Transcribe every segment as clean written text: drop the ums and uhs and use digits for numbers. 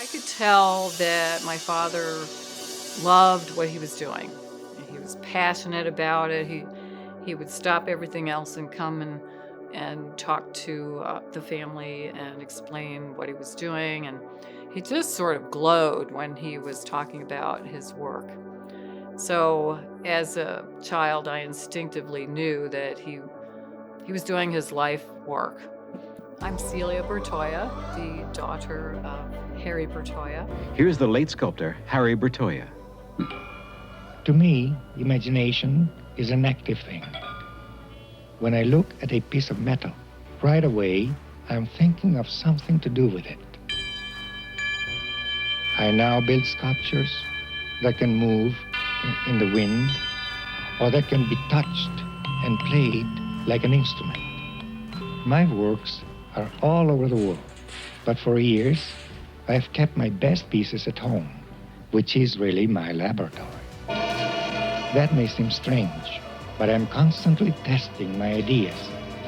I could tell that my father loved what he was doing. He was passionate about it. He would stop everything else and come and talk to the family and explain what he was doing. And he just sort of glowed when he was talking about his work. So as a child, I instinctively knew that he was doing his life work. I'm Celia Bertoia, the daughter of Harry Bertoia. Here's the late sculptor, Harry Bertoia. To me, imagination is an active thing. When I look at a piece of metal, right away, I'm thinking of something to do with it. I now build sculptures that can move in the wind, or that can be touched and played like an instrument. My works are all over the world, but for years, I've kept my best pieces at home, which is really my laboratory. That may seem strange, but I'm constantly testing my ideas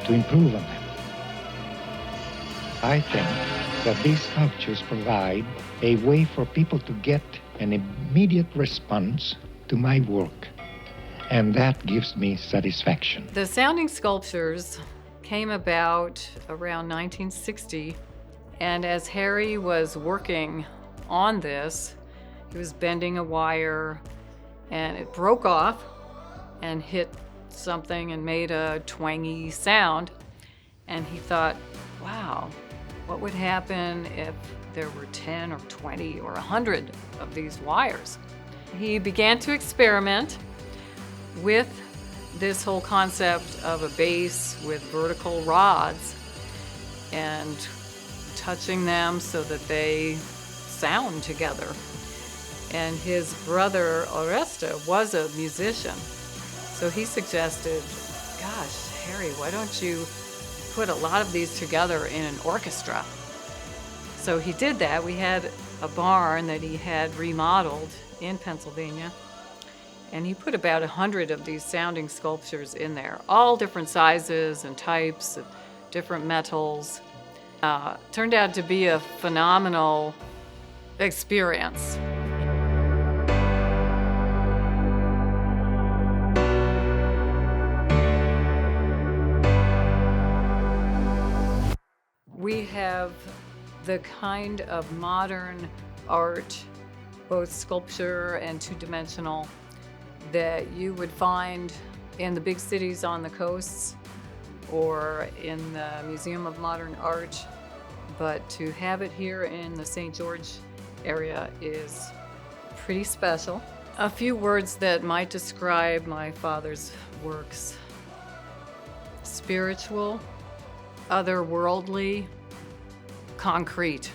to improve on them. I think that these sculptures provide a way for people to get an immediate response to my work, and that gives me satisfaction. The sounding sculptures came about around 1960, and as Harry was working on this, he was bending a wire and it broke off and hit something and made a twangy sound. And he thought, wow, what would happen if there were 10 or 20 or 100 of these wires? He began to experiment with this whole concept of a bass with vertical rods and touching them so that they sound together. And his brother Oresta was a musician, so he suggested, gosh, Harry, why don't you put a lot of these together in an orchestra? So he did that. We had a barn that he had remodeled in Pennsylvania, and he put about 100 of these sounding sculptures in there, all different sizes and types, of different metals. Turned out to be a phenomenal experience. We have the kind of modern art, both sculpture and two-dimensional, that you would find in the big cities on the coasts or in the Museum of Modern Art. But to have it here in the St. George area is pretty special. A few words that might describe my father's works: spiritual, otherworldly, concrete.